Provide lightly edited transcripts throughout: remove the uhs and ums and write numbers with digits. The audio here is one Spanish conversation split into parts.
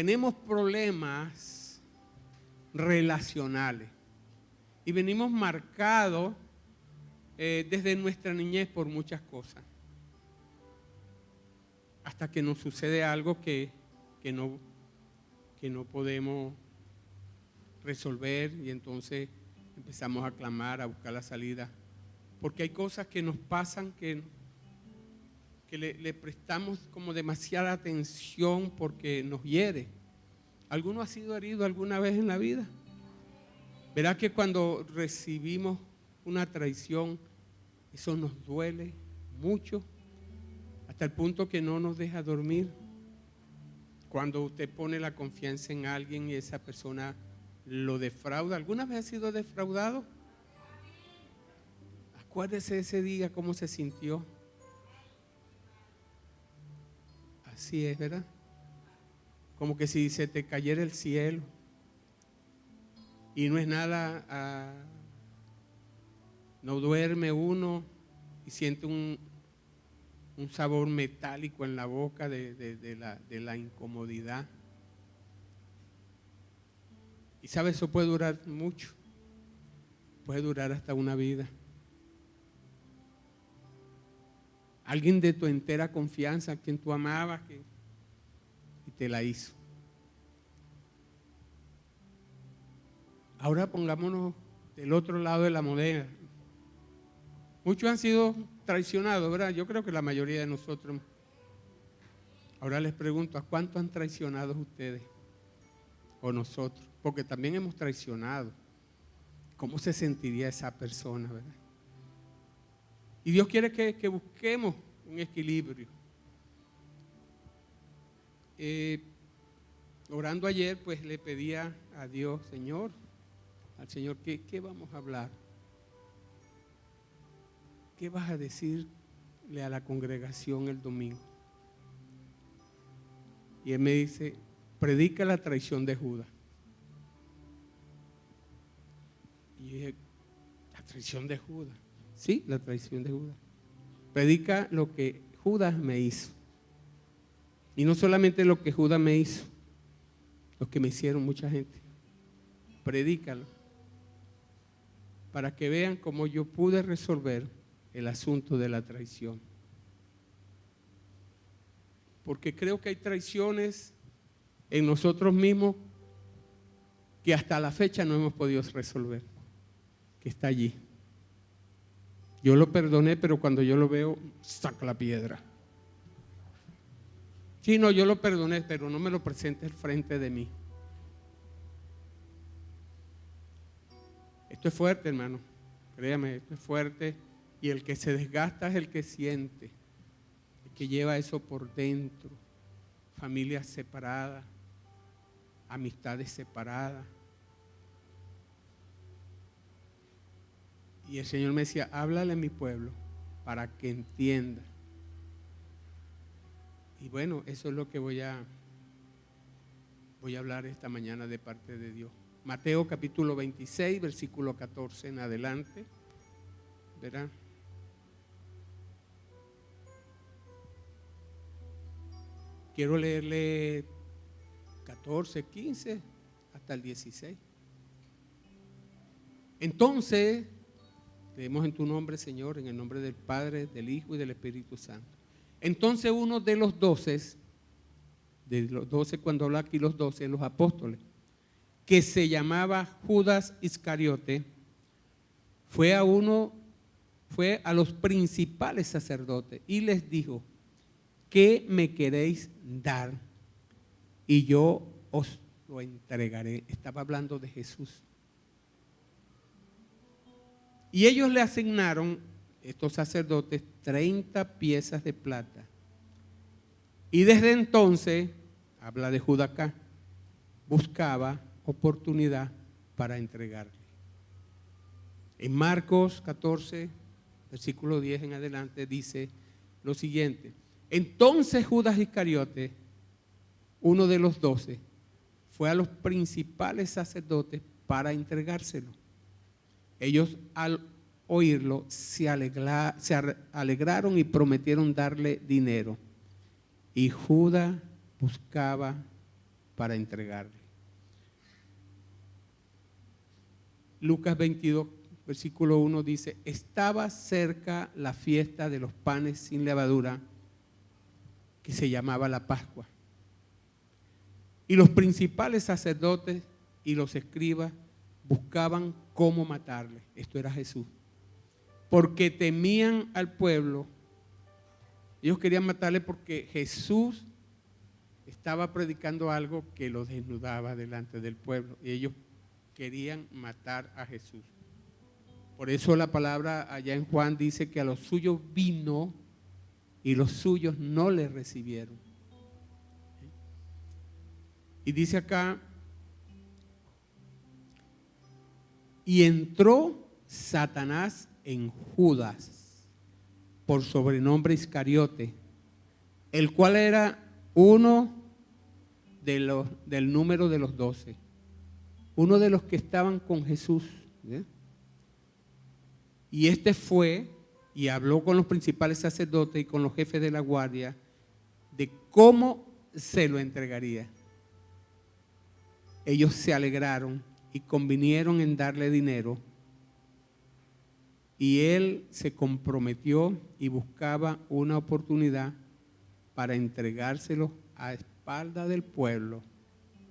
tenemos problemas relacionales y venimos marcados desde nuestra niñez por muchas cosas, hasta que nos sucede algo que no podemos resolver, y entonces empezamos a clamar, a buscar la salida, porque hay cosas que nos pasan que le prestamos como demasiada atención porque nos hiere. ¿Alguno ha sido herido alguna vez en la vida? ¿Verdad que cuando recibimos una traición, eso nos duele mucho, hasta el punto que no nos deja dormir? Cuando usted pone la confianza en alguien y esa persona lo defrauda. ¿Alguna vez ha sido defraudado? Acuérdese ese día cómo se sintió. Así es, ¿verdad? Como que si se te cayera el cielo. Y no es nada, no duerme uno y siente un sabor metálico en la boca de la incomodidad. Y sabe, eso puede durar mucho, puede durar hasta una vida. Alguien de tu entera confianza, quien tú amabas, y te la hizo. Ahora pongámonos del otro lado de la moneda. Muchos han sido traicionados, ¿verdad? Yo creo que la mayoría de nosotros. Ahora les pregunto, ¿a cuántos han traicionado ustedes o nosotros? Porque también hemos traicionado. ¿Cómo se sentiría esa persona, verdad? Y Dios quiere que busquemos un equilibrio. Orando ayer, pues le pedía a Dios, al Señor, ¿qué vamos a hablar? ¿Qué vas a decirle a la congregación el domingo? Y Él me dice, predica la traición de Judas. Y yo dije, ¿la traición de Judas? Sí, la traición de Judas. Predica lo que Judas me hizo. Y no solamente lo que Judas me hizo, lo que me hicieron mucha gente. Predícalo. Para que vean cómo yo pude resolver el asunto de la traición. Porque creo que hay traiciones en nosotros mismos que hasta la fecha no hemos podido resolver. Que está allí. Yo lo perdoné, pero cuando yo lo veo, saca la piedra. Sí, no, yo lo perdoné, pero no me lo presente al frente de mí. Esto es fuerte, hermano. Créame, esto es fuerte. Y el que se desgasta es el que siente, el que lleva eso por dentro. Familias separadas, amistades separadas. Y el Señor me decía, háblale a mi pueblo para que entienda. Y bueno, eso es lo que voy a hablar esta mañana de parte de Dios. Mateo capítulo 26, versículo 14 en adelante. ¿Verán? Quiero leerle 14, 15 hasta el 16. Entonces, leemos en tu nombre, Señor, en el nombre del Padre, del Hijo y del Espíritu Santo. Entonces uno de los 12, cuando habla aquí los 12, los apóstoles, que se llamaba Judas Iscariote, fue a los principales sacerdotes y les dijo, ¿qué me queréis dar? Y yo os lo entregaré. Estaba hablando de Jesús. Y ellos le asignaron, estos sacerdotes, 30 piezas de plata. Y desde entonces, habla de Judas acá, buscaba oportunidad para entregarle. En Marcos 14, versículo 10 en adelante, dice lo siguiente. Entonces Judas Iscariote, uno de los 12, fue a los principales sacerdotes para entregárselo. Ellos al oírlo se alegraron y prometieron darle dinero. Y Judas buscaba para entregarle. Lucas 22, versículo 1 dice: estaba cerca la fiesta de los panes sin levadura, que se llamaba la Pascua. Y los principales sacerdotes y los escribas buscaban cómo matarle. Esto era Jesús. Porque temían al pueblo. Ellos querían matarle porque Jesús estaba predicando algo que los desnudaba delante del pueblo. Y ellos querían matar a Jesús. Por eso la palabra allá en Juan dice que a los suyos vino y los suyos no le recibieron. Y dice acá: y entró Satanás en Judas, por sobrenombre Iscariote, el cual era uno del número de los 12, uno de los que estaban con Jesús. Y este fue y habló con los principales sacerdotes y con los jefes de la guardia de cómo se lo entregaría. Ellos se alegraron y convinieron en darle dinero, y él se comprometió y buscaba una oportunidad para entregárselo a espalda del pueblo,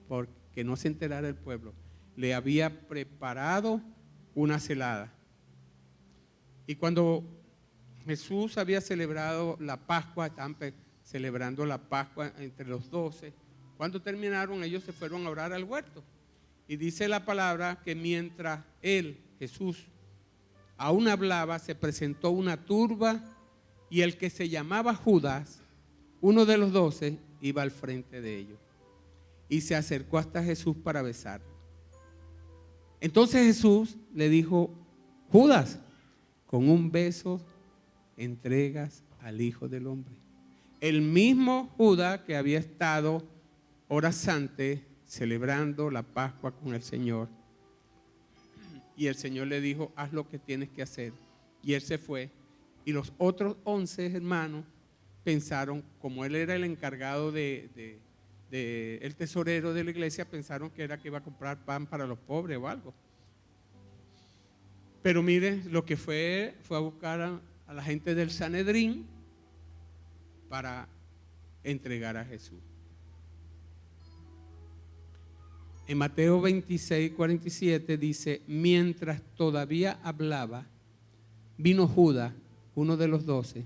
porque no se enterara el pueblo. Le había preparado una celada. Y cuando Jesús había celebrado la Pascua, estaban celebrando la Pascua entre los 12, cuando terminaron, ellos se fueron a orar al huerto. Y dice la palabra que mientras él, Jesús, aún hablaba, se presentó una turba, y el que se llamaba Judas, uno de los 12, iba al frente de ellos. Y se acercó hasta Jesús para besarlo. Entonces Jesús le dijo: Judas, con un beso entregas al Hijo del Hombre. El mismo Judas que había estado horas antes celebrando la Pascua con el Señor. Y el Señor le dijo: haz lo que tienes que hacer. Y él se fue. Y los otros 11 hermanos pensaron, como él era el encargado el tesorero de la iglesia, pensaron que era que iba a comprar pan para los pobres o algo. Pero mire, lo que fue a buscar a la gente del Sanedrín para entregar a Jesús. En Mateo 26, 47 dice: mientras todavía hablaba, vino Judas, uno de los 12,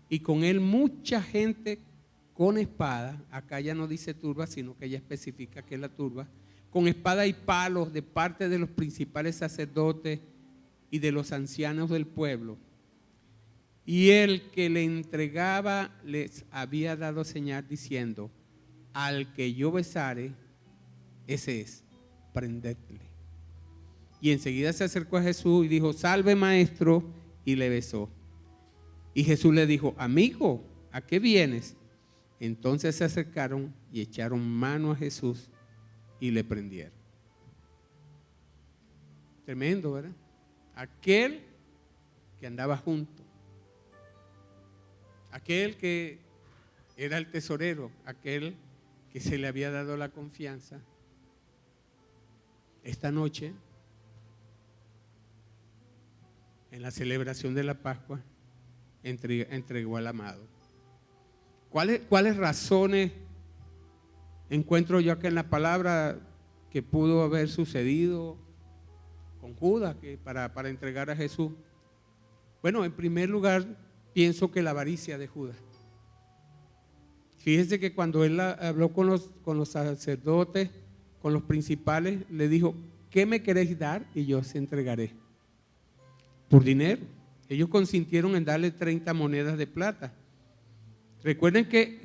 y con él mucha gente con espada. Acá ya no dice turba, sino que ella especifica que es la turba, con espada y palos de parte de los principales sacerdotes y de los ancianos del pueblo. Y el que le entregaba les había dado señal diciendo: al que yo besare, ese es, prendedle. Y enseguida se acercó a Jesús y dijo: salve, maestro, y le besó. Y Jesús le dijo: amigo, ¿a qué vienes? Entonces se acercaron y echaron mano a Jesús y le prendieron. Tremendo, ¿verdad? Aquel que andaba junto, aquel que era el tesorero, aquel que se le había dado la confianza, esta noche, en la celebración de la Pascua, entregó al amado. ¿Cuáles razones encuentro yo acá en la palabra que pudo haber sucedido con Judas para entregar a Jesús? Bueno, en primer lugar, pienso que la avaricia de Judas. Fíjense que cuando él habló con los sacerdotes, con los principales, le dijo: ¿qué me queréis dar? Y yo os entregaré. Por dinero. Ellos consintieron en darle 30 monedas de plata. Recuerden que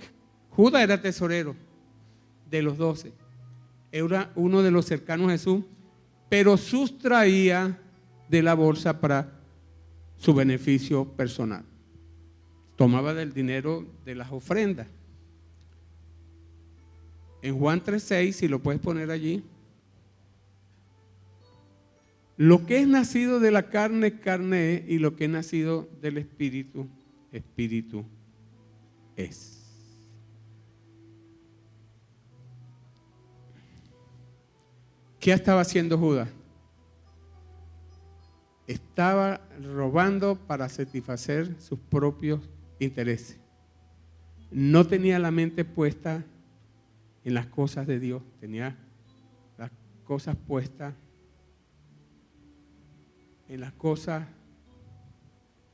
Judas era tesorero de los 12. Era uno de los cercanos a Jesús, pero sustraía de la bolsa para su beneficio personal. Tomaba del dinero de las ofrendas. En Juan 3:6, si lo puedes poner allí: lo que es nacido de la carne, carne es, y lo que es nacido del espíritu, espíritu es. ¿Qué estaba haciendo Judas? Estaba robando para satisfacer sus propios intereses. No tenía la mente puesta en las cosas de Dios, tenía las cosas puestas en las cosas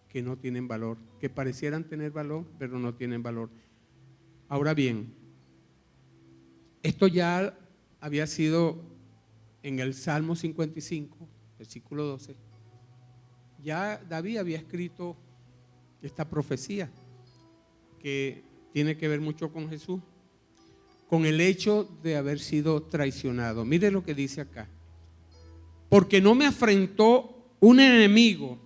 que no tienen valor, que parecieran tener valor, pero no tienen valor. Ahora bien, esto ya había sido en el Salmo 55, versículo 12. Ya David había escrito esta profecía que tiene que ver mucho con Jesús, con el hecho de haber sido traicionado. Mire lo que dice acá. Porque no me afrentó un enemigo,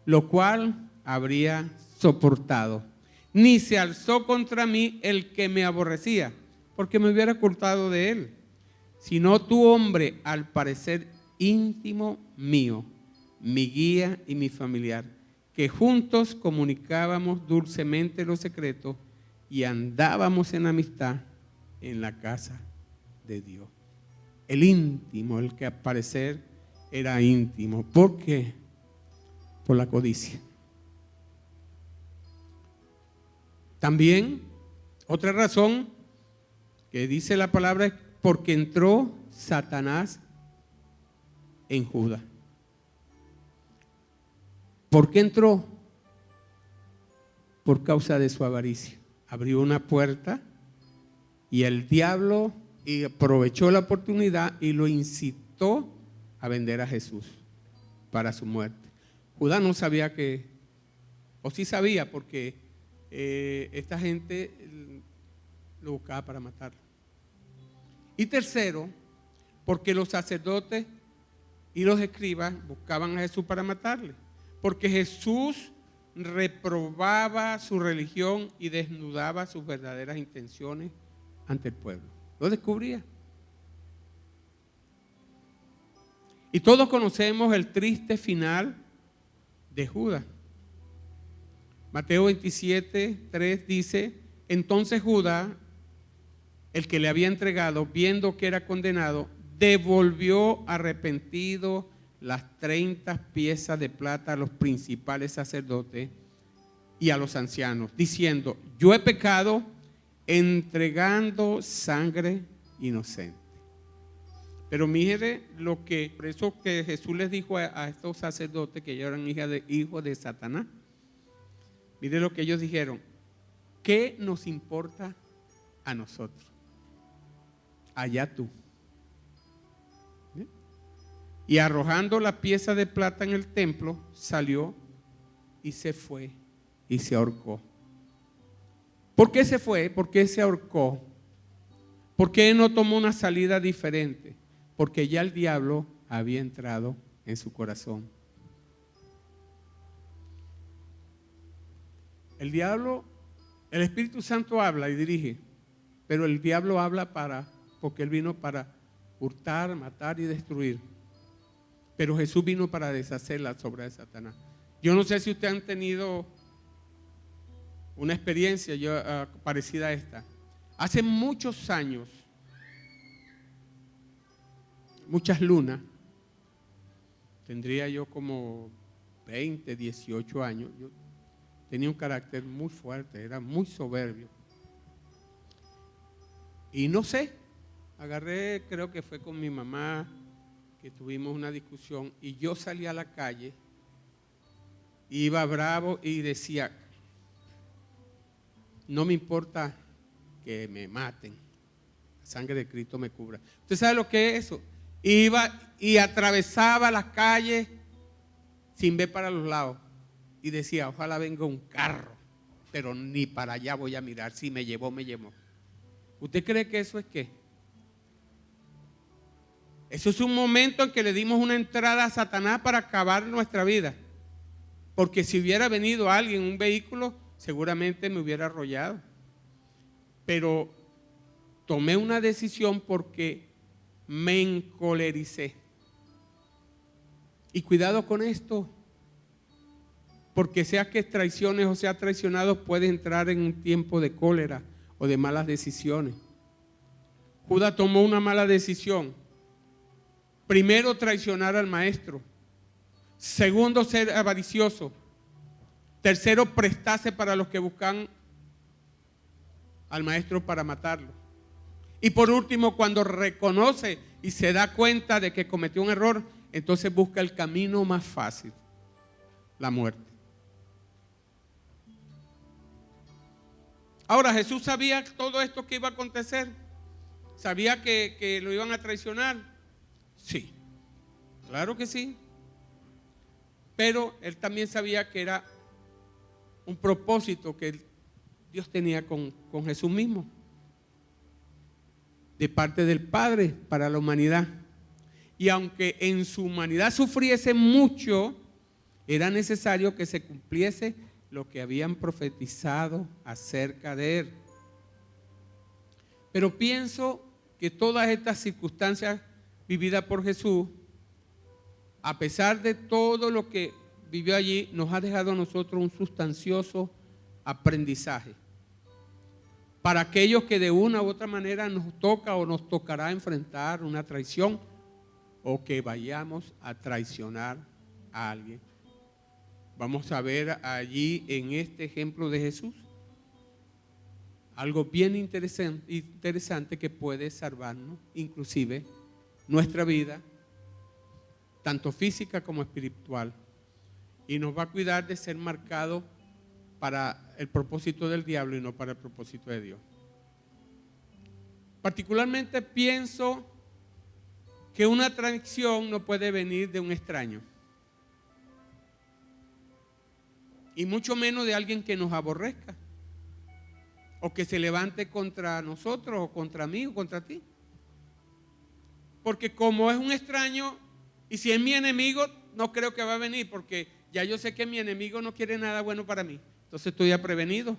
lo cual habría soportado, ni se alzó contra mí el que me aborrecía, porque me hubiera ocultado de él, sino tu hombre, al parecer íntimo mío, mi guía y mi familiar, que juntos comunicábamos dulcemente los secretos y andábamos en amistad en la casa de Dios. El íntimo, el que al parecer era íntimo. ¿Por qué? Por la codicia. También, otra razón que dice la palabra es porque entró Satanás en Judas. ¿Por qué entró? Por causa de su avaricia. Abrió una puerta y el diablo aprovechó la oportunidad y lo incitó a vender a Jesús para su muerte. Judas no sabía que, o sí sabía, porque esta gente lo buscaba para matarlo. Y tercero, porque los sacerdotes y los escribas buscaban a Jesús para matarle, porque Jesús reprobaba su religión y desnudaba sus verdaderas intenciones ante el pueblo. Lo descubría. Y todos conocemos el triste final de Judas. Mateo 27, 3 dice: entonces Judas, el que le había entregado, viendo que era condenado, devolvió arrepentido las 30 piezas de plata a los principales sacerdotes y a los ancianos, diciendo: yo he pecado entregando sangre inocente. Pero mire lo que, por eso que Jesús les dijo a estos sacerdotes que ellos eran hijos de Satanás. Mire lo que ellos dijeron: ¿qué nos importa a nosotros? Allá tú. Y arrojando la pieza de plata en el templo, salió y se fue y se ahorcó. ¿Por qué se fue? ¿Por qué se ahorcó? ¿Por qué no tomó una salida diferente? Porque ya el diablo había entrado en su corazón. El diablo, el Espíritu Santo habla y dirige, pero el diablo habla porque él vino para hurtar, matar y destruir. Pero Jesús vino para deshacer las obras de Satanás. Yo no sé si ustedes han tenido una experiencia parecida a esta. Hace muchos años, muchas lunas, tendría yo como 20, 18 años, yo tenía un carácter muy fuerte, era muy soberbio. Y no sé, agarré, creo que fue con mi mamá, que tuvimos una discusión, y yo salí a la calle, iba bravo y decía: no me importa que me maten, la sangre de Cristo me cubra. ¿Usted sabe lo que es eso? Iba y atravesaba las calles sin ver para los lados y decía: ojalá venga un carro, pero ni para allá voy a mirar, si me llevó, me llevó. ¿Usted cree que eso es qué? Eso es un momento en que le dimos una entrada a Satanás para acabar nuestra vida. Porque si hubiera venido alguien en un vehículo, seguramente me hubiera arrollado. Pero tomé una decisión porque me encolericé. Y cuidado con esto, porque sea que traiciones o sea traicionado, puede entrar en un tiempo de cólera o de malas decisiones. Judas tomó una mala decisión Primero, traicionar al maestro. Segundo, ser avaricioso. Tercero, prestarse para los que buscan al maestro para matarlo. Y por último, cuando reconoce y se da cuenta de que cometió un error, entonces busca el camino más fácil, la muerte. Ahora, Jesús sabía todo esto que iba a acontecer. ¿Sabía que lo iban a traicionar? Sí, claro que sí. Pero él también sabía que era un propósito que Dios tenía con Jesús mismo, de parte del Padre para la humanidad. Y aunque en su humanidad sufriese mucho, era necesario que se cumpliese lo que habían profetizado acerca de él. Pero pienso que todas estas circunstancias vividas por Jesús, a pesar de todo lo que vivió allí, nos ha dejado a nosotros un sustancioso aprendizaje para aquellos que de una u otra manera nos toca o nos tocará enfrentar una traición, o que vayamos a traicionar a alguien. Vamos a ver allí en este ejemplo de Jesús algo bien interesante que puede salvarnos, inclusive nuestra vida, tanto física como espiritual, y nos va a cuidar de ser marcado para el propósito del diablo y no para el propósito de Dios. Particularmente pienso que una traición no puede venir de un extraño, y mucho menos de alguien que nos aborrezca o que se levante contra nosotros o contra mí o contra ti. Porque como es un extraño, y si es mi enemigo, no creo que va a venir, porque ya yo sé que mi enemigo no quiere nada bueno para mí. Entonces estoy ya prevenido.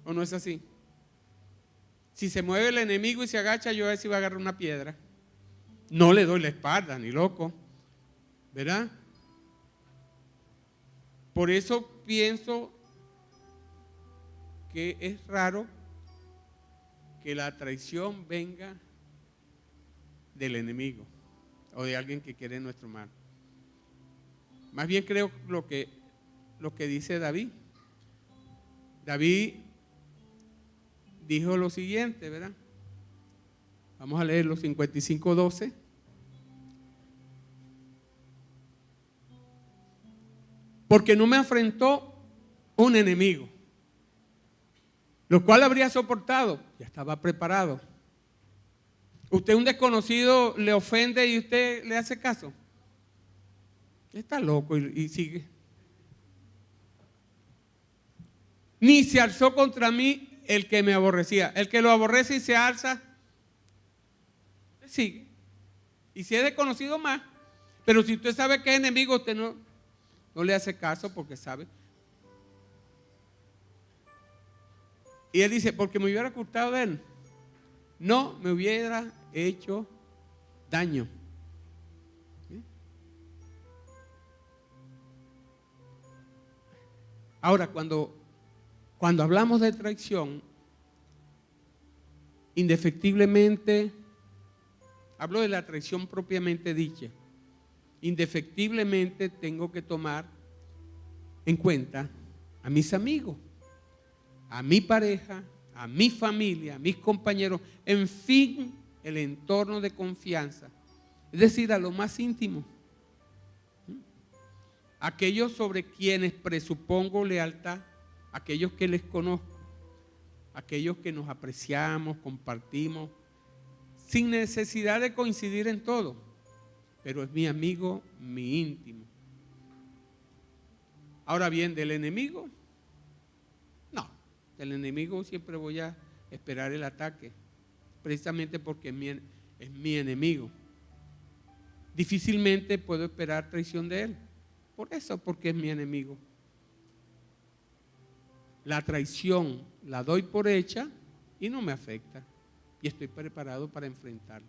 ¿O no es así? Si se mueve el enemigo y se agacha, yo a ver si va a agarrar una piedra. No le doy la espalda, ni loco, ¿verdad? Por eso pienso que es raro que la traición venga del enemigo o de alguien que quiere nuestro mal. Más bien creo lo que dice David. David dijo lo siguiente, ¿verdad? Vamos a leer los 55:12. Porque no me afrentó un enemigo, lo cual habría soportado, ya estaba preparado. Usted, un desconocido, le ofende y usted le hace caso. Está loco y sigue. Ni se alzó contra mí el que me aborrecía. El que lo aborrece y se alza, sigue. Y si es desconocido, más. Pero si usted sabe que es enemigo, usted no le hace caso porque sabe. Y él dice, porque me hubiera ocultado de él, no me hubiera hecho daño. ¿Sí? Ahora, cuando hablamos de traición, indefectiblemente, hablo de la traición propiamente dicha, indefectiblemente tengo que tomar en cuenta a mis amigos, a mi pareja, a mi familia, a mis compañeros, en fin, el entorno de confianza, es decir, a lo más íntimo, aquellos sobre quienes presupongo lealtad, aquellos que les conozco, aquellos que nos apreciamos, compartimos, sin necesidad de coincidir en todo, pero es mi amigo, mi íntimo. Ahora bien, del enemigo, no, del enemigo siempre voy a esperar el ataque, precisamente porque es mi enemigo. Difícilmente puedo esperar traición de él, por eso, porque es mi enemigo. La traición la doy por hecha y no me afecta, y estoy preparado para enfrentarla,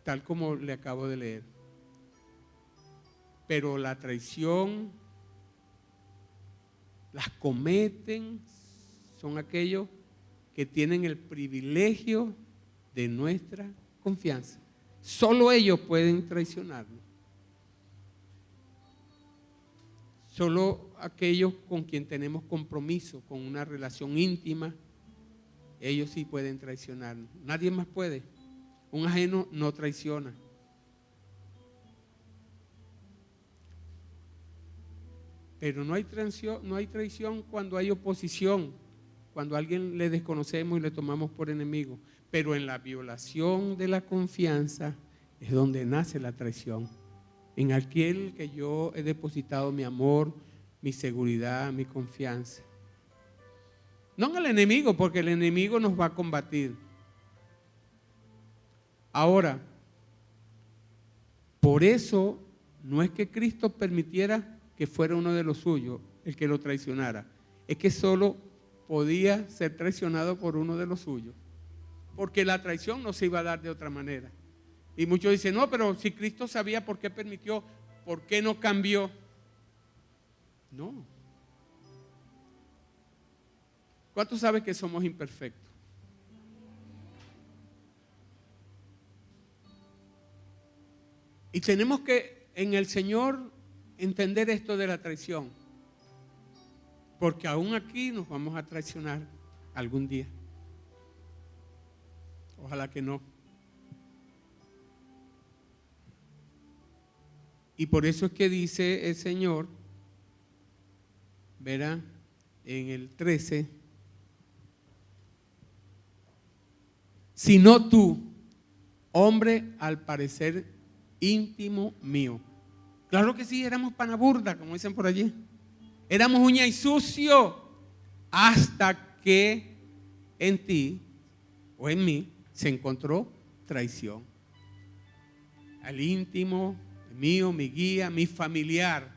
tal como le acabo de leer. Pero la traición las cometen, son aquellos que tienen el privilegio de nuestra confianza. Solo ellos pueden traicionarnos. Solo aquellos con quien tenemos compromiso, con una relación íntima, ellos sí pueden traicionarnos. Nadie más puede. Un ajeno no traiciona. Pero no hay traición cuando hay oposición, cuando a alguien le desconocemos y le tomamos por enemigo. Pero en la violación de la confianza es donde nace la traición. En aquel que yo he depositado mi amor, mi seguridad, mi confianza. No en el enemigo, porque el enemigo nos va a combatir. Ahora, por eso no es que Cristo permitiera que fuera uno de los suyos el que lo traicionara. Es que solo podía ser traicionado por uno de los suyos. Porque la traición no se iba a dar de otra manera. Y muchos dicen, no, pero si Cristo sabía por qué permitió, ¿por qué no cambió? No. ¿Cuántos saben que somos imperfectos? Y tenemos que en el Señor entender esto de la traición. Porque aún aquí nos vamos a traicionar algún día. Ojalá que no. Y por eso es que dice el Señor, verá, en el 13, sino tú, hombre al parecer íntimo mío. Claro que sí, éramos panaburda, como dicen por allí. Éramos uña y sucio, hasta que en ti o en mí se encontró traición. Al íntimo mío, mi guía, mi familiar,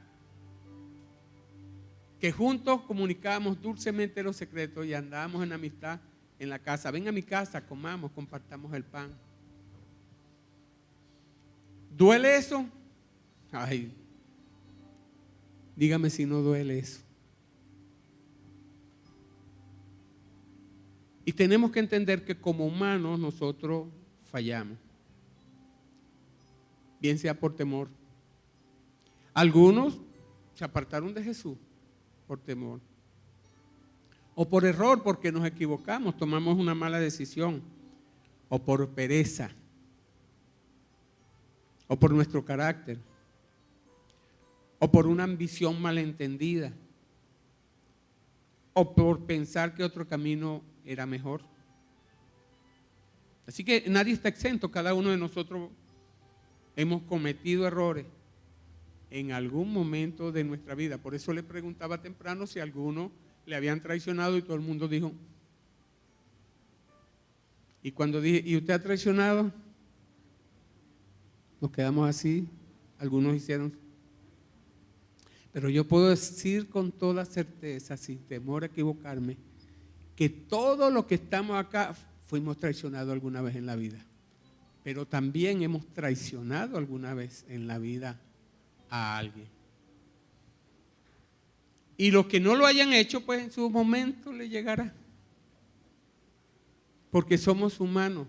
que juntos comunicábamos dulcemente los secretos y andábamos en amistad en la casa. Ven a mi casa, comamos, compartamos el pan. ¿Duele eso? Ay, dígame si no duele eso. Y tenemos que entender que como humanos nosotros fallamos. Bien sea por temor. Algunos se apartaron de Jesús por temor. O por error, porque nos equivocamos, tomamos una mala decisión. O por pereza. O por nuestro carácter. O por una ambición malentendida. O por pensar que otro camino era mejor. Así que nadie está exento, cada uno de nosotros hemos cometido errores en algún momento de nuestra vida. Por eso le preguntaba temprano si a alguno le habían traicionado y todo el mundo dijo. Y cuando dije, ¿y usted ha traicionado? Nos quedamos así, algunos hicieron. Pero yo puedo decir con toda certeza, sin temor a equivocarme, que todos los que estamos acá fuimos traicionados alguna vez en la vida. Pero también hemos traicionado alguna vez en la vida a alguien. Y los que no lo hayan hecho, pues en su momento le llegará. Porque somos humanos.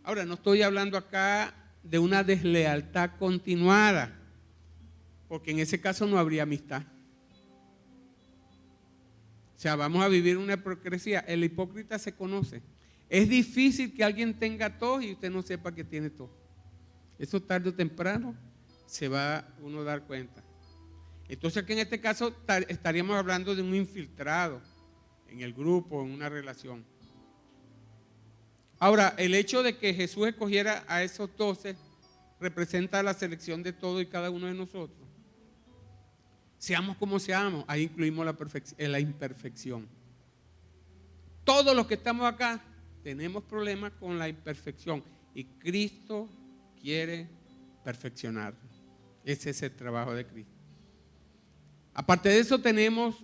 Ahora, no estoy hablando acá de una deslealtad continuada, porque en ese caso no habría amistad. O sea, vamos a vivir una hipocresía. El hipócrita se conoce. Es difícil que alguien tenga tos y usted no sepa que tiene tos. Eso tarde o temprano se va uno a dar cuenta. Entonces aquí en este caso estaríamos hablando de un infiltrado en el grupo, en una relación. Ahora, el hecho de que Jesús escogiera a esos 12 representa la selección de todo y cada uno de nosotros. Seamos como seamos, ahí incluimos la imperfección. Todos los que estamos acá tenemos problemas con la imperfección y Cristo quiere perfeccionarnos. Ese es el trabajo de Cristo. Aparte de eso tenemos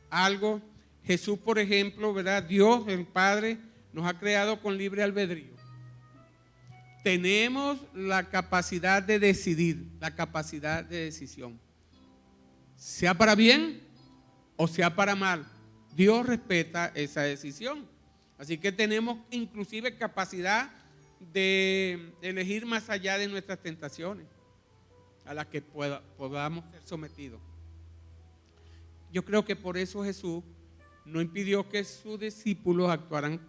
algo. Jesús, por ejemplo, ¿verdad? Dios, el Padre, nos ha creado con libre albedrío. Tenemos la capacidad de decidir, la capacidad de decisión. Sea para bien o sea para mal, Dios respeta esa decisión. Así que tenemos inclusive capacidad de elegir más allá de nuestras tentaciones a las que podamos ser sometidos. Yo creo que por eso Jesús no impidió que sus discípulos actuaran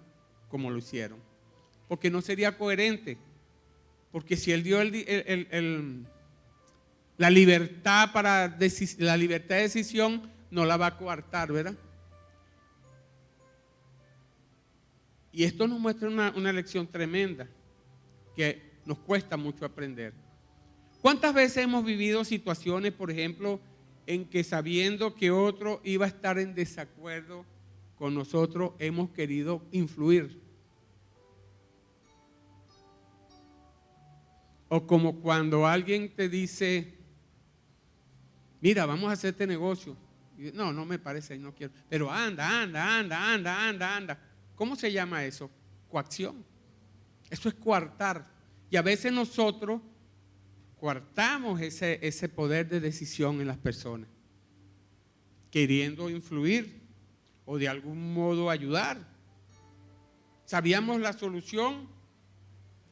como lo hicieron, porque no sería coherente, porque si Él dio la libertad la libertad de decisión, no la va a coartar, ¿verdad? Y esto nos muestra una lección tremenda que nos cuesta mucho aprender. ¿Cuántas veces hemos vivido situaciones, por ejemplo, en que sabiendo que otro iba a estar en desacuerdo con nosotros, hemos querido influir? O como cuando alguien te dice, mira, vamos a hacer este negocio. Y, no, no me parece, no quiero. Pero anda. ¿Cómo se llama eso? Coacción. Eso es coartar. Y a veces nosotros coartamos ese poder de decisión en las personas, queriendo influir o de algún modo ayudar. Sabíamos la solución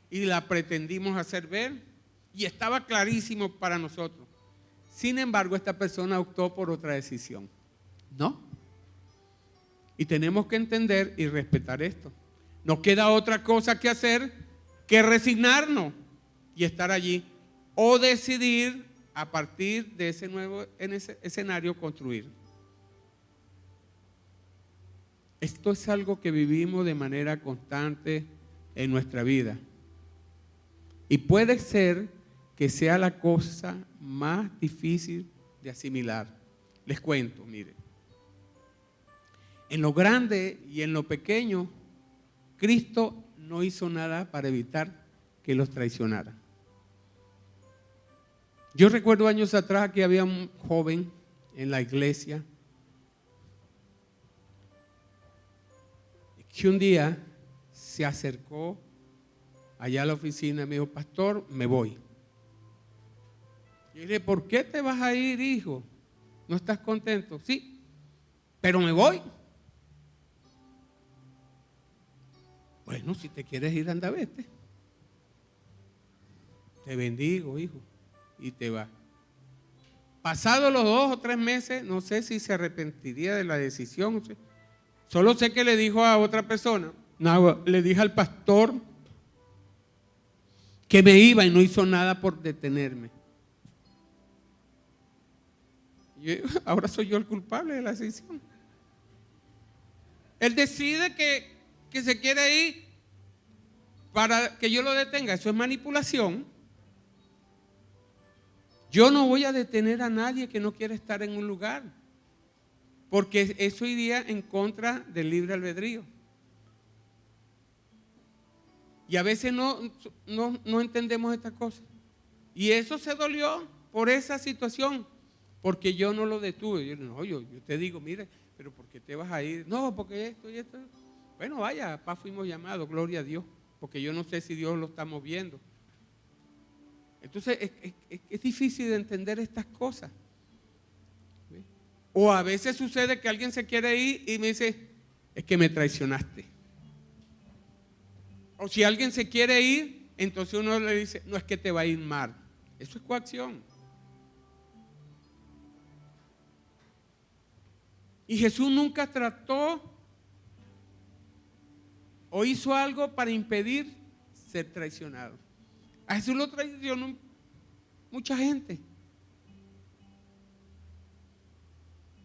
y la pretendimos hacer ver y estaba clarísimo para nosotros. Sin embargo, esta persona optó por otra decisión. ¿No? Y tenemos que entender y respetar esto. No queda otra cosa que hacer que resignarnos y estar allí o decidir a partir de ese nuevo escenario construir. Esto es algo que vivimos de manera constante en nuestra vida. Y puede ser que sea la cosa más difícil de asimilar. Les cuento, miren. En lo grande y en lo pequeño, Cristo no hizo nada para evitar que los traicionara. Yo recuerdo años atrás que había un joven en la iglesia que un día se acercó allá a la oficina y me dijo, pastor, me voy. Y le dije, ¿por qué te vas a ir, hijo? ¿No estás contento? Sí, pero me voy. Bueno, si te quieres ir, anda, vete. Te bendigo, hijo. Y te va. Pasados los 2 o 3 meses, no sé si se arrepentiría de la decisión. No sé. Solo sé que le dijo a otra persona, no, le dije al pastor que me iba y no hizo nada por detenerme. Y ahora soy yo el culpable de la decisión. Él decide que se quiere ir para que yo lo detenga. Eso es manipulación. Yo no voy a detener a nadie que no quiera estar en un lugar, porque eso iría en contra del libre albedrío. Y a veces no entendemos estas cosas. Y eso se dolió por esa situación, porque yo no lo detuve. Yo te digo, mire, pero ¿por qué te vas a ir? No, porque esto y esto. Bueno, vaya, papá, fuimos llamados, gloria a Dios, porque yo no sé si Dios lo está moviendo. Entonces es difícil de entender estas cosas. ¿Sí? O a veces sucede que alguien se quiere ir y me dice, es que me traicionaste. O si alguien se quiere ir, entonces uno le dice, no, es que te va a ir mal. Eso es coacción. Y Jesús nunca trató o hizo algo para impedir ser traicionado. A Jesús lo traicionó mucha gente.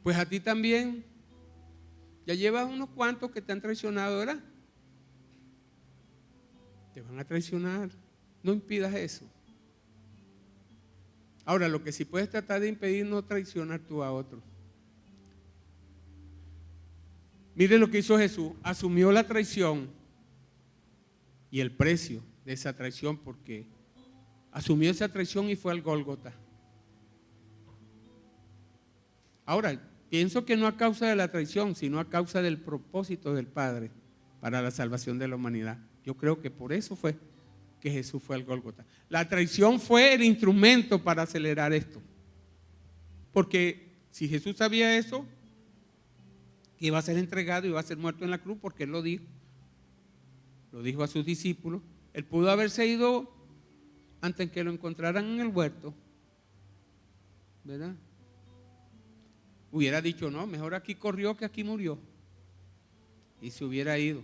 Pues a ti también. Ya llevas unos cuantos que te han traicionado, ¿verdad? Te van a traicionar. No impidas eso. Ahora, lo que sí puedes tratar de impedir no traicionar tú a otro. Mire lo que hizo Jesús. Asumió la traición y el precio de esa traición, porque asumió esa traición y fue al Gólgota. Ahora, pienso que no a causa de la traición, sino a causa del propósito del Padre para la salvación de la humanidad. Yo creo que por eso fue que Jesús fue al Gólgota. La traición fue el instrumento para acelerar esto. Porque si Jesús sabía eso, que iba a ser entregado y iba a ser muerto en la cruz, porque Él lo dijo, lo dijo a sus discípulos. Él pudo haberse ido antes que lo encontraran en el huerto, ¿verdad? Hubiera dicho, no, mejor aquí corrió que aquí murió. Y se hubiera ido.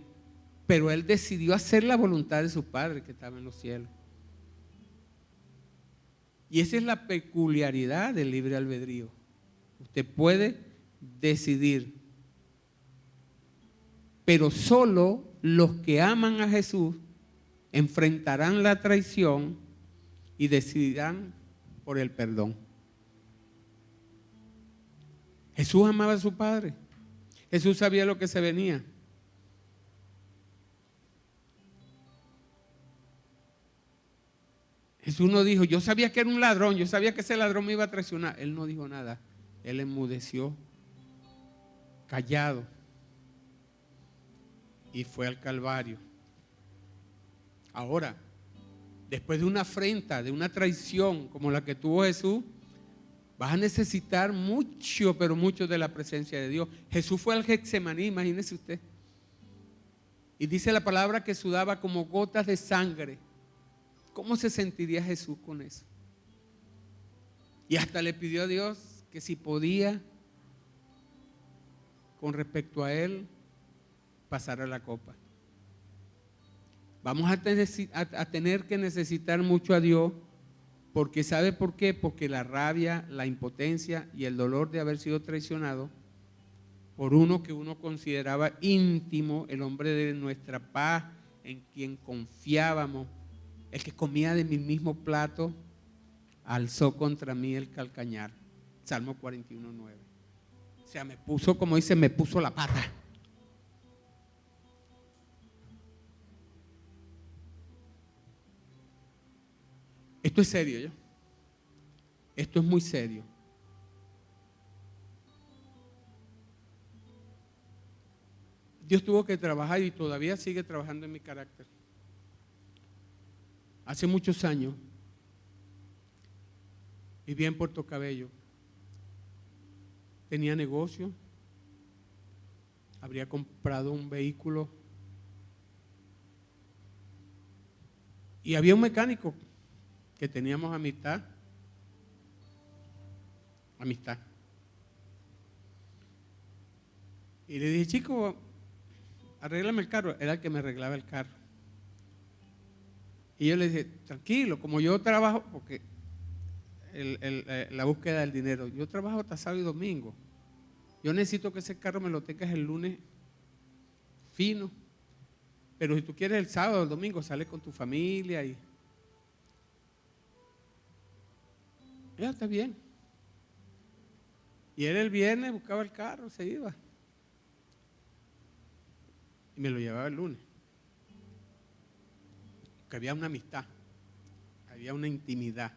Pero él decidió hacer la voluntad de su Padre que estaba en los cielos. Y esa es la peculiaridad del libre albedrío. Usted puede decidir. Pero solo los que aman a Jesús enfrentarán la traición y decidirán por el perdón. Jesús amaba a su Padre. Jesús sabía lo que se venía. Jesús no dijo, yo sabía que era un ladrón, yo sabía que ese ladrón me iba a traicionar. Él no dijo nada. Él enmudeció, callado, y fue al Calvario. Ahora, después de una afrenta, de una traición como la que tuvo Jesús, vas a necesitar mucho, pero mucho de la presencia de Dios. Jesús fue al Getsemaní, imagínese usted. Y dice la palabra que sudaba como gotas de sangre. ¿Cómo se sentiría Jesús con eso? Y hasta le pidió a Dios que si podía, con respecto a él, pasara la copa. Vamos a tener que necesitar mucho a Dios, porque ¿sabe por qué? Porque la rabia, la impotencia y el dolor de haber sido traicionado por uno que uno consideraba íntimo, el hombre de nuestra paz, en quien confiábamos, el que comía de mi mismo plato, alzó contra mí el calcañar. Salmo 41:9. O sea, me puso, como dice, me puso la pata. Esto es serio, ¿ya? Esto es muy serio. Dios tuvo que trabajar y todavía sigue trabajando en mi carácter. Hace muchos años vivía en Puerto Cabello. Tenía negocio. Habría comprado un vehículo. Y había un mecánico que teníamos amistad. Y le dije, chico, arréglame el carro. Era el que me arreglaba el carro. Y yo le dije, tranquilo, como yo trabajo, porque la búsqueda del dinero, yo trabajo hasta sábado y domingo. Yo necesito que ese carro me lo tengas el lunes fino. Pero si tú quieres el sábado o el domingo, sales con tu familia y ya está bien. Y él el viernes buscaba el carro, se iba. Y me lo llevaba el lunes. Que había una amistad, había una intimidad.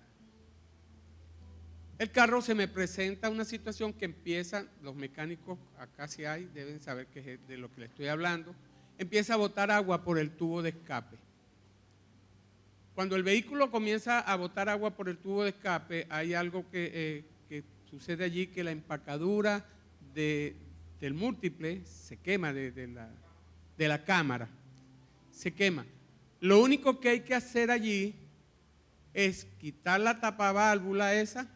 El carro se me presenta una situación que empieza, los mecánicos acá sí hay, deben saber que es de lo que le estoy hablando, empieza a botar agua por el tubo de escape. Cuando el vehículo comienza a botar agua por el tubo de escape, hay algo que sucede allí, que la empacadura del múltiple se quema, de la cámara, se quema. Lo único que hay que hacer allí es quitar la tapaválvula esa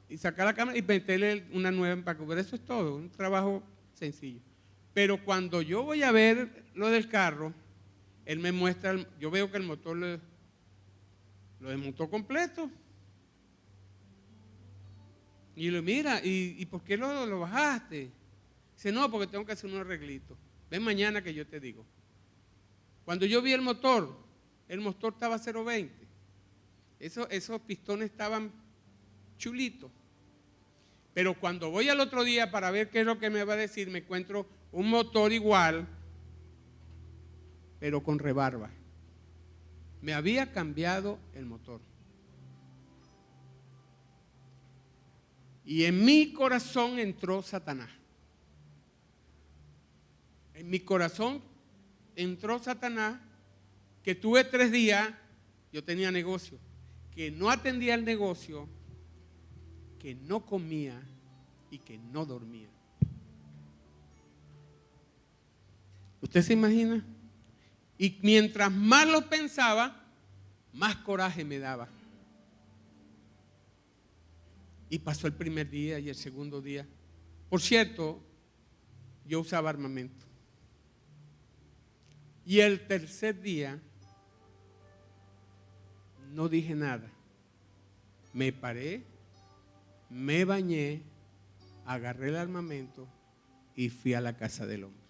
y sacar la cámara y meterle una nueva empacadura. Eso es todo, un trabajo sencillo. Pero cuando yo voy a ver lo del carro, él me muestra, yo veo que el motor lo desmontó completo. Y le mira, ¿y por qué lo bajaste? Dice, no, porque tengo que hacer unos arreglitos. Ven mañana que yo te digo. Cuando yo vi el motor estaba 0.20. Esos pistones estaban chulitos. Pero cuando voy al otro día para ver qué es lo que me va a decir, me encuentro un motor igual, pero con rebarba. Me había cambiado el motor. Y en mi corazón entró Satanás. En mi corazón entró Satanás, que tuve 3 días, yo tenía negocio, que no atendía el negocio, que no comía y que no dormía. ¿Usted se imagina? Y mientras más lo pensaba, más coraje me daba. Y pasó el primer día y el segundo día. Por cierto, yo usaba armamento. Y el tercer día no dije nada. Me paré, me bañé, agarré el armamento y fui a la casa del hombre.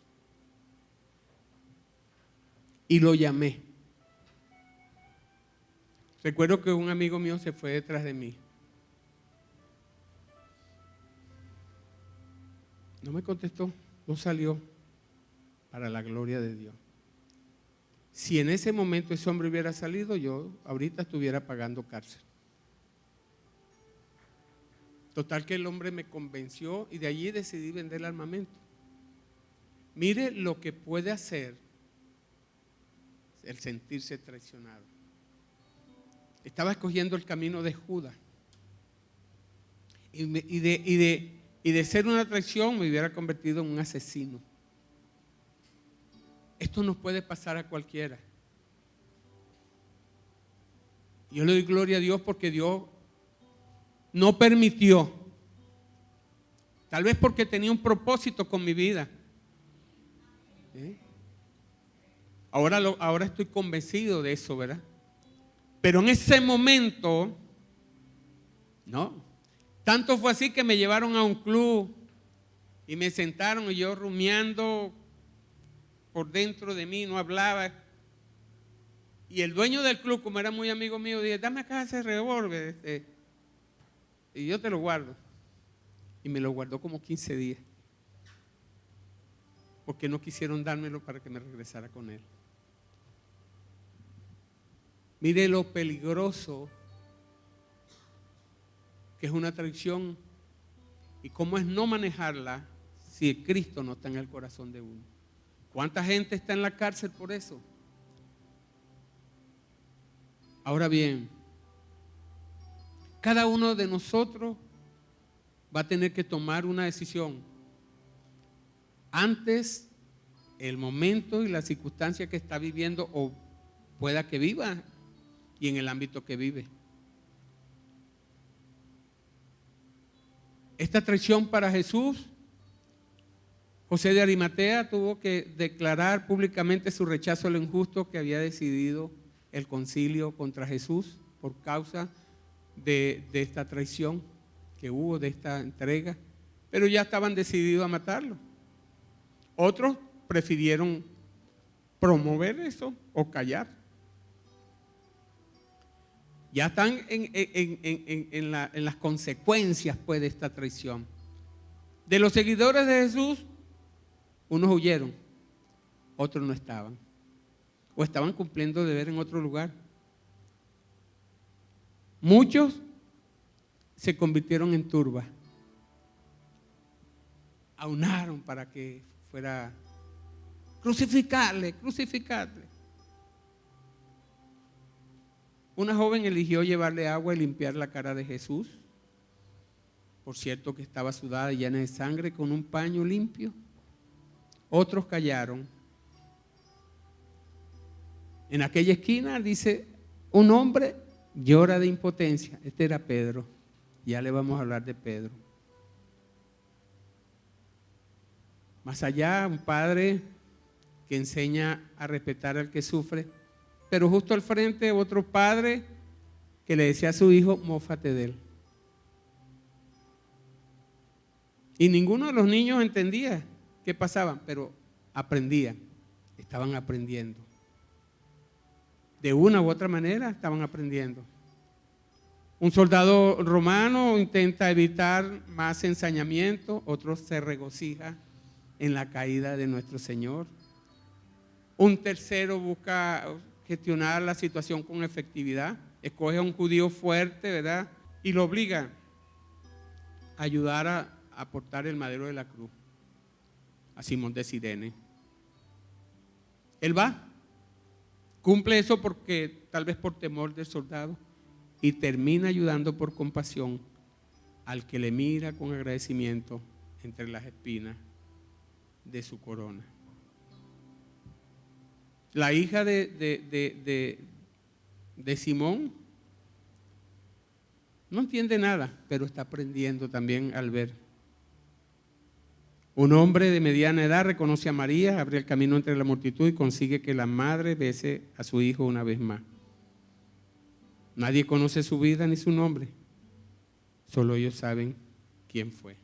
Y lo llamé. Recuerdo que un amigo mío se fue detrás de mí. No me contestó, no salió, para la gloria de Dios. Si en ese momento ese hombre hubiera salido, yo ahorita estuviera pagando cárcel. Total que el hombre me convenció y de allí decidí vender el armamento. Mire lo que puede hacer el sentirse traicionado. Estaba escogiendo el camino de Judas. Y de ser una traición me hubiera convertido en un asesino. Esto nos puede pasar a cualquiera. Yo le doy gloria a Dios porque Dios no permitió. Tal vez porque tenía un propósito con mi vida. Ahora estoy convencido de eso, ¿verdad? Pero en ese momento, no. Tanto fue así que me llevaron a un club y me sentaron y yo rumiando por dentro de mí, no hablaba. Y el dueño del club, como era muy amigo mío, dije, dame acá ese revólver. Y yo te lo guardo. Y me lo guardó como 15 días. Porque no quisieron dármelo para que me regresara con él. Mire lo peligroso que es una traición y cómo es no manejarla si Cristo no está en el corazón de uno. ¿Cuánta gente está en la cárcel por eso? Ahora bien, cada uno de nosotros va a tener que tomar una decisión antes el momento y la circunstancia que está viviendo o pueda que viva y en el ámbito que vive. Esta traición para Jesús, José de Arimatea tuvo que declarar públicamente su rechazo a lo injusto que había decidido el concilio contra Jesús por causa de esta traición que hubo, de esta entrega, pero ya estaban decididos a matarlo. Otros prefirieron promover eso o callar. Ya están en las consecuencias pues, de esta traición. De los seguidores de Jesús, unos huyeron, otros no estaban. O estaban cumpliendo deber en otro lugar. Muchos se convirtieron en turba. Aunaron para que fuera crucificarle. Una joven eligió llevarle agua y limpiar la cara de Jesús. Por cierto que estaba sudada y llena de sangre con un paño limpio. Otros callaron. En aquella esquina dice, un hombre llora de impotencia. Este era Pedro. Ya le vamos a hablar de Pedro. Más allá, un padre que enseña a respetar al que sufre. Pero justo al frente otro padre que le decía a su hijo, mófate de él. Y ninguno de los niños entendía qué pasaba, pero aprendían, estaban aprendiendo. De una u otra manera estaban aprendiendo. Un soldado romano intenta evitar más ensañamiento, otro se regocija en la caída de nuestro Señor. Un tercero busca gestionar la situación con efectividad, escoge a un judío fuerte, ¿verdad? Y lo obliga a ayudar a portar el madero de la cruz, a Simón de Cirene. Él va, cumple eso porque tal vez por temor del soldado y termina ayudando por compasión al que le mira con agradecimiento entre las espinas de su corona. La hija de Simón no entiende nada, pero está aprendiendo también al ver. Un hombre de mediana edad reconoce a María, abre el camino entre la multitud y consigue que la madre bese a su hijo una vez más. Nadie conoce su vida ni su nombre, solo ellos saben quién fue.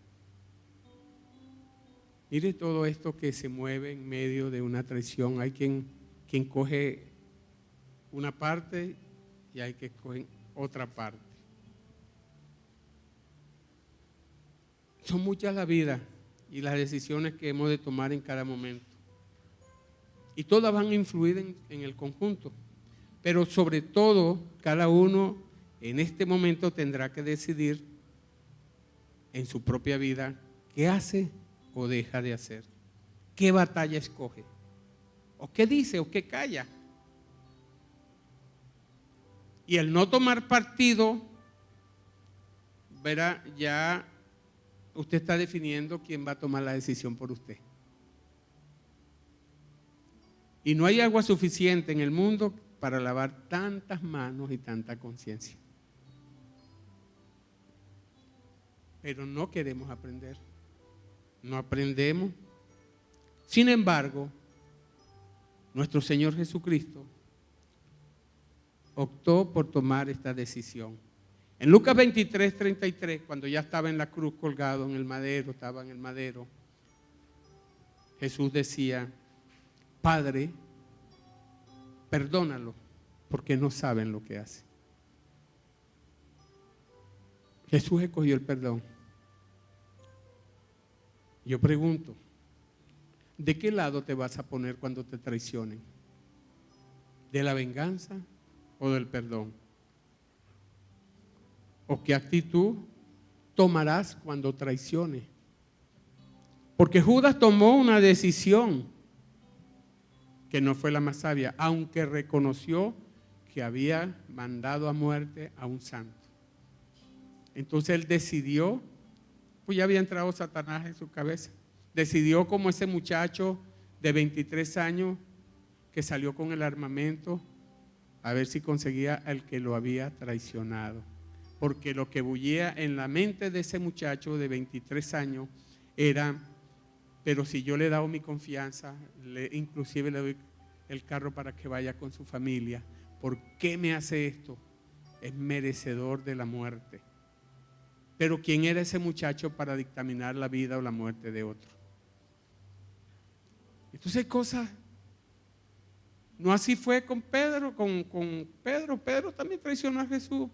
Mire todo esto que se mueve en medio de una traición. Hay quien coge una parte y hay que coger otra parte. Son muchas las vidas y las decisiones que hemos de tomar en cada momento. Y todas van a influir en el conjunto. Pero sobre todo, cada uno en este momento tendrá que decidir en su propia vida qué hace o deja de hacer. ¿Qué batalla escoge? ¿O qué dice o qué calla? Y el no tomar partido, verá, ya usted está definiendo quién va a tomar la decisión por usted. Y no hay agua suficiente en el mundo para lavar tantas manos y tanta conciencia. Pero no queremos aprender. No aprendemos. Sin embargo, nuestro Señor Jesucristo optó por tomar esta decisión. En Lucas 23, 33, cuando ya estaba en la cruz colgado en el madero, estaba en el madero, Jesús decía: Padre, perdónalo, porque no saben lo que hacen. Jesús escogió el perdón. Yo pregunto, ¿de qué lado te vas a poner cuando te traicionen? ¿De la venganza o del perdón? ¿O qué actitud tomarás cuando traicione? Porque Judas tomó una decisión que no fue la más sabia, aunque reconoció que había mandado a muerte a un santo. Entonces él decidió, pues ya había entrado Satanás en su cabeza, decidió como ese muchacho de 23 años que salió con el armamento a ver si conseguía al que lo había traicionado. Porque lo que bullía en la mente de ese muchacho de 23 años era: pero si yo le he dado mi confianza, inclusive le doy el carro para que vaya con su familia, ¿por qué me hace esto? Es merecedor de la muerte. Pero ¿quién era ese muchacho para dictaminar la vida o la muerte de otro? Entonces hay cosas. No así fue con Pedro, Pedro también traicionó a Jesús.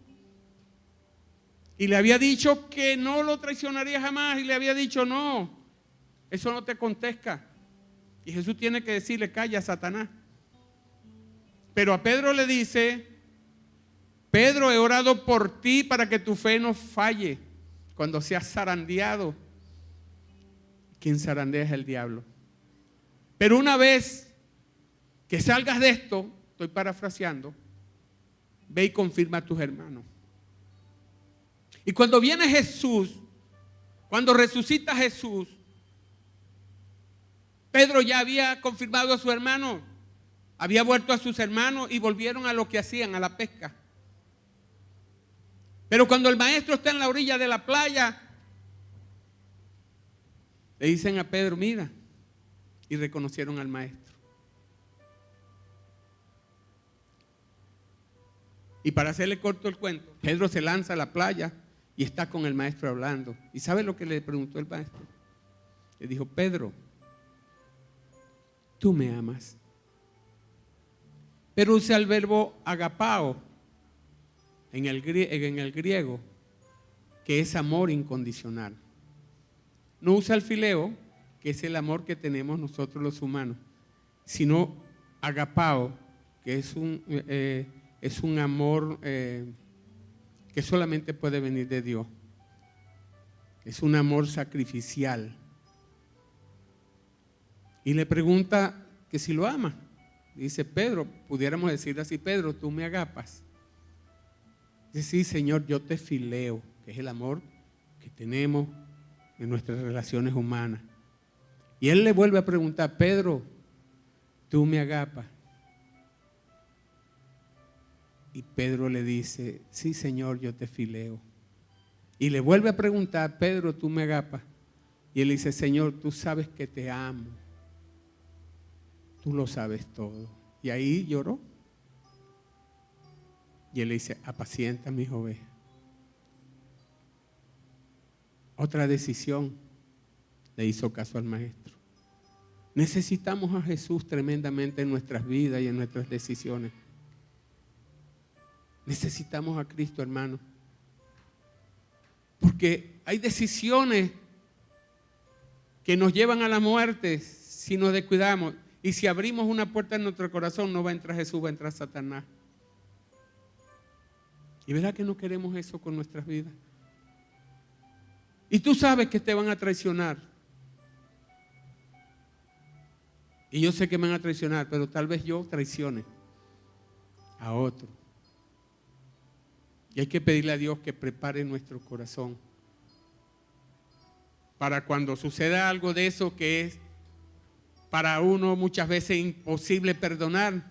Y le había dicho que no lo traicionaría jamás, y le había dicho: no, eso no te acontezca. Y Jesús tiene que decirle: calla, Satanás. Pero a Pedro le dice: Pedro, he orado por ti para que tu fe no falle cuando seas zarandeado. Quien zarandea es el diablo. Pero una vez que salgas de esto, estoy parafraseando, ve y confirma a tus hermanos. Y cuando viene Jesús, cuando resucita Jesús, Pedro ya había confirmado a su hermano, había vuelto a sus hermanos y volvieron a lo que hacían, a la pesca. Pero cuando el maestro está en la orilla de la playa, le dicen a Pedro: mira, y reconocieron al maestro. Y para hacerle corto el cuento, Pedro se lanza a la playa y está con el maestro hablando. ¿Y sabe lo que le preguntó el maestro? Le dijo: Pedro, ¿tú me amas? Pero usa el verbo agapao en el griego, que es amor incondicional. No usa el fileo, que es el amor que tenemos nosotros los humanos, sino agapao, que es un amor que solamente puede venir de Dios. Es un amor sacrificial. Y le pregunta que si lo ama. Dice: Pedro, pudiéramos decirle así: Pedro, ¿tú me agapas? Dice: sí, Señor, yo te fileo, que es el amor que tenemos en nuestras relaciones humanas. Y él le vuelve a preguntar: Pedro, ¿tú me agapas? Y Pedro le dice, sí, Señor, yo te fileo. Y le vuelve a preguntar, Pedro, ¿tú me agapas? Y él dice, Señor, tú sabes que te amo. Tú lo sabes todo. Y ahí lloró. Y él le dice, apacienta mis ovejas. Otra decisión, le hizo caso al maestro. Necesitamos a Jesús tremendamente en nuestras vidas y en nuestras decisiones. Necesitamos a Cristo, hermano. Porque hay decisiones que nos llevan a la muerte si nos descuidamos. Y si abrimos una puerta en nuestro corazón, no va a entrar Jesús, va a entrar Satanás. ¿Y verdad que no queremos eso con nuestras vidas? Y tú sabes que te van a traicionar. Y yo sé que me van a traicionar, pero tal vez yo traicione a otro. Y hay que pedirle a Dios que prepare nuestro corazón para cuando suceda algo de eso que es para uno muchas veces imposible perdonar,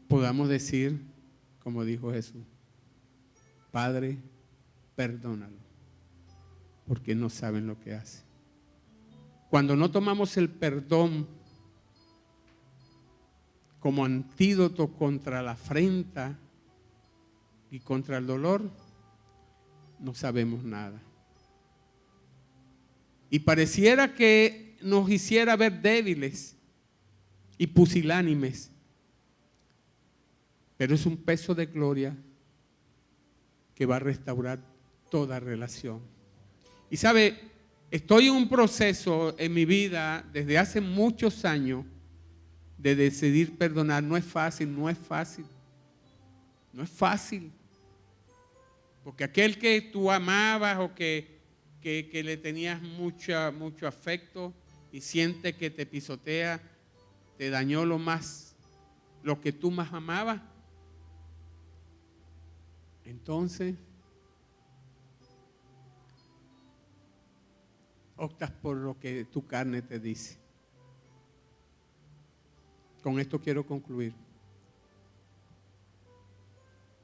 podamos decir, como dijo Jesús, Padre, perdónalo, porque no saben lo que hacen. Cuando no tomamos el perdón como antídoto contra la afrenta y contra el dolor, no sabemos nada. Y pareciera que nos hiciera ver débiles y pusilánimes, pero es un peso de gloria que va a restaurar toda relación. Y sabe, estoy en un proceso en mi vida desde hace muchos años de decidir perdonar. No es fácil, no es fácil. No es fácil. Porque aquel que tú amabas o que le tenías mucho afecto y siente que te pisotea, te dañó lo que tú más amabas. Entonces, optas por lo que tu carne te dice. Con esto quiero concluir.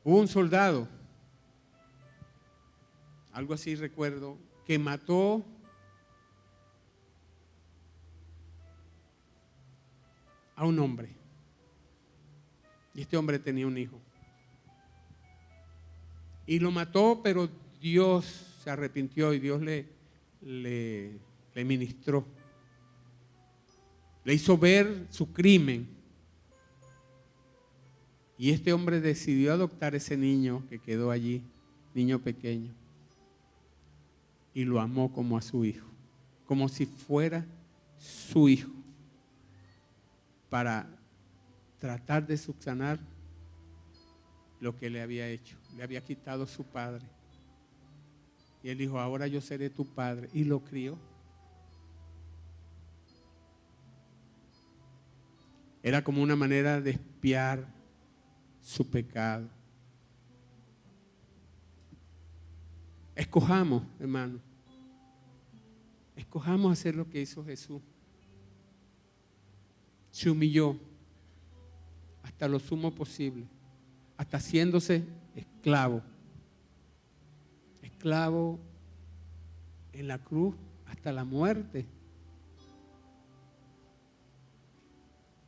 Hubo un soldado, algo así recuerdo, que mató a un hombre. Y este hombre tenía un hijo. Y lo mató, pero Dios se arrepintió y Dios le ministró. Le hizo ver su crimen. Y este hombre decidió adoptar ese niño que quedó allí, niño pequeño. Y lo amó como a su hijo, como si fuera su hijo, para tratar de subsanar lo que le había hecho. Le había quitado su padre. Y él dijo, ahora yo seré tu padre. Y lo crió. Era como una manera de expiar su pecado. Escojamos, hermano. Escojamos hacer lo que hizo Jesús. Se humilló hasta lo sumo posible, hasta haciéndose esclavo. Esclavo en la cruz hasta la muerte.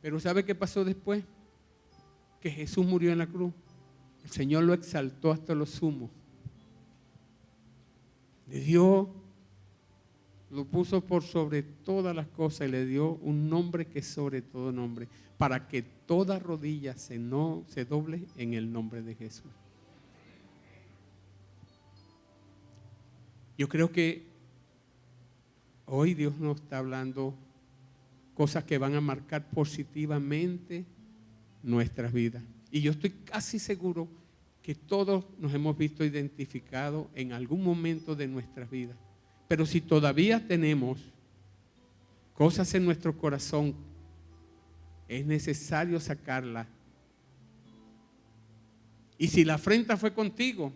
Pero ¿sabe qué pasó después? Que Jesús murió en la cruz. El Señor lo exaltó hasta lo sumo. Le dio, lo puso por sobre todas las cosas y le dio un nombre que es sobre todo nombre, para que toda rodilla se doble en el nombre de Jesús. Yo creo que hoy Dios nos está hablando cosas que van a marcar positivamente nuestras vidas. Y yo estoy casi seguro que todos nos hemos visto identificados en algún momento de nuestras vidas. Pero si todavía tenemos cosas en nuestro corazón, es necesario sacarlas. Y si la afrenta fue contigo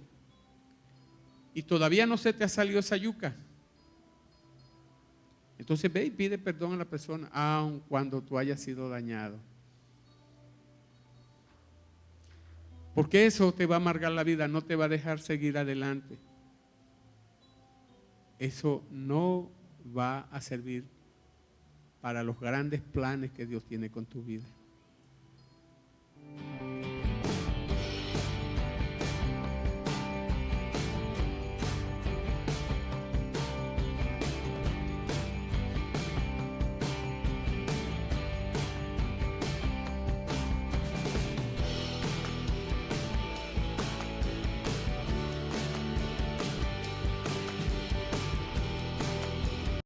y todavía no se te ha salido esa yuca, entonces ve y pide perdón a la persona, aun cuando tú hayas sido dañado. Porque eso te va a amargar la vida, no te va a dejar seguir adelante. Eso no va a servir para los grandes planes que Dios tiene con tu vida.